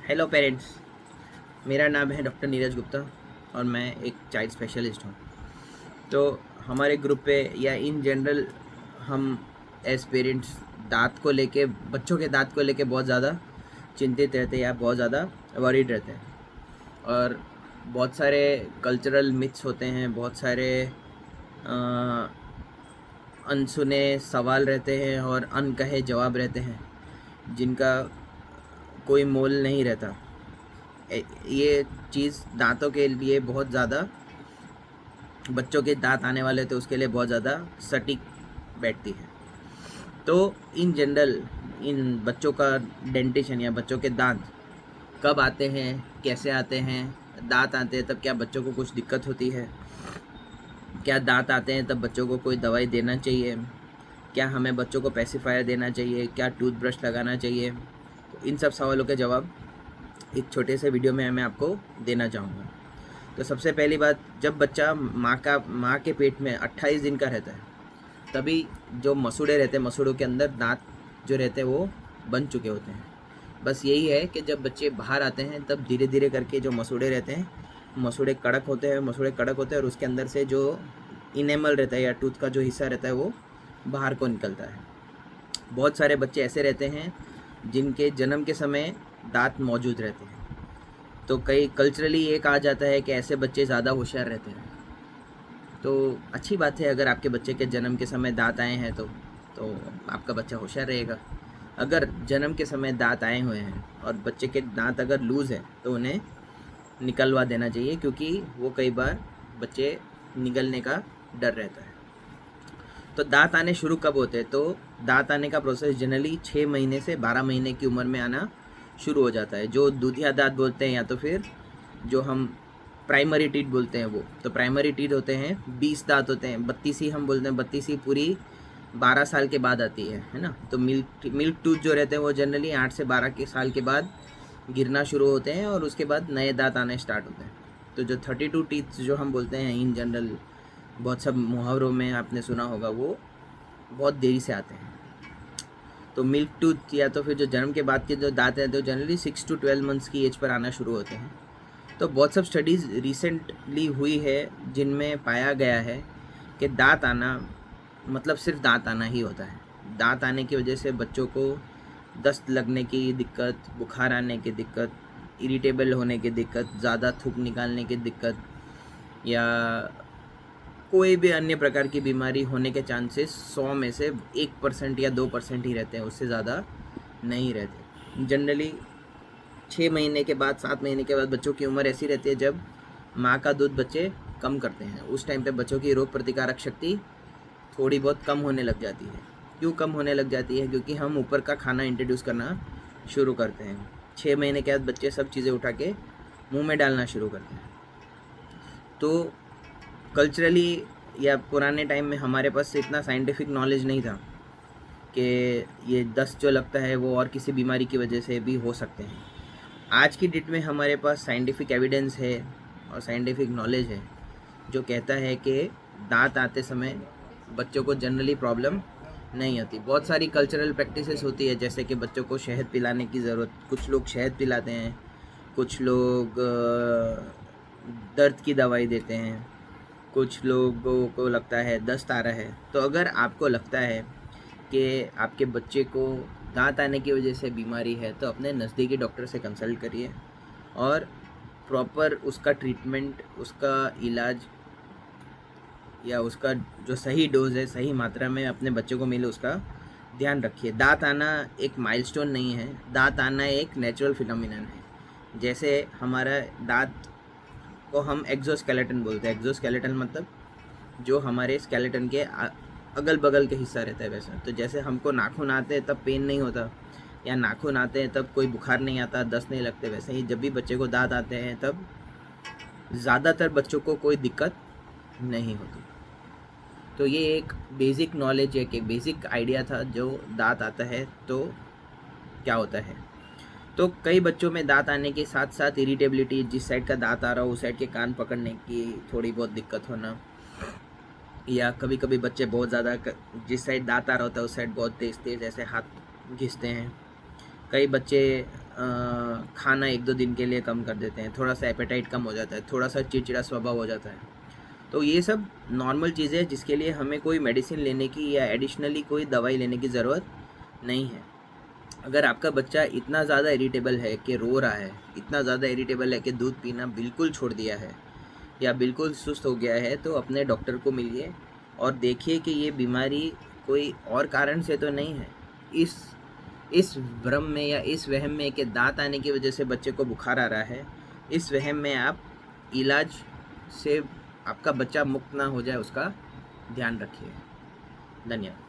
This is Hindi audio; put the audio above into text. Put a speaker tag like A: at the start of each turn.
A: हेलो पेरेंट्स, मेरा नाम है डॉक्टर नीरज गुप्ता और मैं एक चाइल्ड स्पेशलिस्ट हूँ। तो हमारे ग्रुप पे या इन जनरल हम एज पेरेंट्स दांत को लेके, बच्चों के दांत को लेके बहुत ज़्यादा चिंतित रहते हैं या बहुत ज़्यादा वरीड रहते हैं। और बहुत सारे कल्चरल मिथ्स होते हैं, बहुत सारे अ, अनसुने सवाल रहते हैं और अनकहे जवाब रहते हैं जिनका कोई मोल नहीं रहता। ये चीज़ दांतों के लिए बहुत ज़्यादा, बच्चों के दांत आने वाले थे उसके लिए बहुत ज़्यादा सटीक बैठती है। तो इन जनरल इन बच्चों का डेंटिशन या बच्चों के दांत कब आते हैं, कैसे आते हैं, दांत आते हैं तब क्या बच्चों को कुछ दिक्कत होती है, क्या दांत आते हैं तब बच्चों को कोई दवाई देना चाहिए, क्या हमें बच्चों को पेसिफायर देना चाहिए, क्या टूथब्रश लगाना चाहिए, तो इन सब सवालों के जवाब एक छोटे से वीडियो में मैं आपको देना चाहूँगा। तो सबसे पहली बात, जब बच्चा माँ के पेट में 28 दिन का रहता है तभी जो मसूड़े रहते हैं, मसूड़ों के अंदर दांत जो रहते हैं वो बन चुके होते हैं। बस यही है कि जब बच्चे बाहर आते हैं तब धीरे धीरे करके जो मसूड़े रहते हैं, मसूड़े कड़क होते हैं और उसके अंदर से जो इनेमल रहता है या टूथ का जो हिस्सा रहता है वो बाहर को निकलता है। बहुत सारे बच्चे ऐसे रहते हैं जिनके जन्म के समय दांत मौजूद रहते हैं। तो कई कल्चरली ये कहा जाता है कि ऐसे बच्चे ज़्यादा होशियार रहते हैं। तो अच्छी बात है, अगर आपके बच्चे के जन्म के समय दांत आए हैं तो आपका बच्चा होशियार रहेगा। अगर जन्म के समय दांत आए हुए हैं और बच्चे के दांत अगर लूज़ है तो उन्हें निकलवा देना चाहिए, क्योंकि वो कई बार बच्चे निगलने का डर रहता है। तो दांत आने शुरू कब होते हैं? तो दांत आने का प्रोसेस जनरली 6 महीने से 12 महीने की उम्र में आना शुरू हो जाता है। जो दूधिया दांत बोलते हैं या तो फिर जो हम प्राइमरी टीथ बोलते हैं वो, तो प्राइमरी टीथ होते हैं 20 दांत होते हैं। बत्तीसी हम बोलते हैं, बत्तीसी पूरी 12 साल के बाद आती है ना। तो मिल्क टूथ जो रहते हैं वो जनरली 8 से 12 के साल के बाद गिरना शुरू होते हैं और उसके बाद नए दांत आने स्टार्ट होते हैं। तो जो 32 टीथ जो हम बोलते हैं इन जनरल, बहुत सब मुहावरों में आपने सुना होगा, वो बहुत देरी से आते हैं। तो मिल्क टूथ या तो फिर जो जन्म के बाद के जो दांत हैं तो जनरली 6 to 12 मंथ्स की एज पर आना शुरू होते हैं। तो बहुत सब स्टडीज़ रिसेंटली हुई है जिनमें पाया गया है कि दांत आना मतलब सिर्फ दांत आना ही होता है। दांत आने की वजह से बच्चों को दस्त लगने की दिक्कत, बुखार आने की दिक्कत, इरिटेबल होने की दिक्कत, ज़्यादा थूक निकालने की दिक्कत या कोई भी अन्य प्रकार की बीमारी होने के चांसेस 100 में से 1% या 2% ही रहते हैं, उससे ज़्यादा नहीं रहते। जनरली 6 महीने के बाद, 7 महीने के बाद बच्चों की उम्र ऐसी रहती है जब माँ का दूध बच्चे कम करते हैं। उस टाइम पे बच्चों की रोग प्रतिकारक शक्ति थोड़ी बहुत कम होने लग जाती है। क्यों कम होने लग जाती है? क्योंकि हम ऊपर का खाना इंट्रोड्यूस करना शुरू करते हैं। 6 महीने के बाद बच्चे सब चीज़ें उठा के मुँह में डालना शुरू करते हैं। तो कल्चरली या पुराने टाइम में हमारे पास इतना साइंटिफिक नॉलेज नहीं था कि ये दस्त जो लगता है वो और किसी बीमारी की वजह से भी हो सकते हैं। आज की डेट में हमारे पास साइंटिफिक एविडेंस है और साइंटिफिक नॉलेज है जो कहता है कि दांत आते समय बच्चों को जनरली प्रॉब्लम नहीं होती। बहुत सारी कल्चरल प्रैक्टिसेस होती है, जैसे कि बच्चों को शहद पिलाने की ज़रूरत, कुछ लोग शहद पिलाते हैं, कुछ लोग दर्द की दवाई देते हैं, कुछ लोगों को लगता है दस्त आ रहा है। तो अगर आपको लगता है कि आपके बच्चे को दांत आने की वजह से बीमारी है तो अपने नज़दीकी डॉक्टर से कंसल्ट करिए और प्रॉपर उसका ट्रीटमेंट, उसका इलाज या उसका जो सही डोज़ है, सही मात्रा में अपने बच्चे को मिले उसका ध्यान रखिए। दांत आना एक माइलस्टोन नहीं है, दांत आना एक नेचुरल फिनोमिनन है। जैसे हमारा दांत को हम एक्सोस्केलेटन बोलते हैं। एक्सोस्केलेटन मतलब जो हमारे स्केलेटन के अगल बगल के हिस्सा रहता है वैसा। तो जैसे हमको नाखून आते हैं तब पेन नहीं होता, या नाखून आते हैं तब कोई बुखार नहीं आता, दस्त नहीं लगते, वैसे ही जब भी बच्चे को दांत आते हैं तब ज़्यादातर बच्चों को कोई दिक्कत नहीं होती। तो ये एक बेसिक नॉलेज, एक बेसिक आइडिया था जो दांत आता है तो क्या होता है। तो कई बच्चों में दांत आने के साथ साथ इरिटेबिलिटी, जिस साइड का दांत आ रहा हो उस साइड के कान पकड़ने की थोड़ी बहुत दिक्कत होना, या कभी कभी बच्चे बहुत ज़्यादा जिस साइड दांत आ रहा होता है उस साइड बहुत तेज़ तेज़ ऐसे हाथ घिसते हैं। कई बच्चे खाना 1-2 दिन के लिए कम कर देते हैं, थोड़ा सा एपेटाइट कम हो जाता है, थोड़ा सा चिड़चिड़ा स्वभाव हो जाता है। तो ये सब नॉर्मल चीज़ें हैं जिसके लिए हमें कोई मेडिसिन लेने की या एडिशनली कोई दवाई लेने की ज़रूरत नहीं है। अगर आपका बच्चा इतना ज़्यादा इरिटेबल है कि रो रहा है, इतना ज़्यादा इरिटेबल है कि दूध पीना बिल्कुल छोड़ दिया है या बिल्कुल सुस्त हो गया है, तो अपने डॉक्टर को मिलिए और देखिए कि ये बीमारी कोई और कारण से तो नहीं है। इस भ्रम में या इस वहम में कि दाँत आने की वजह से बच्चे को बुखार आ रहा है, इस वहम में आप इलाज से आपका बच्चा मुक्त ना हो जाए उसका ध्यान रखिए। धन्यवाद।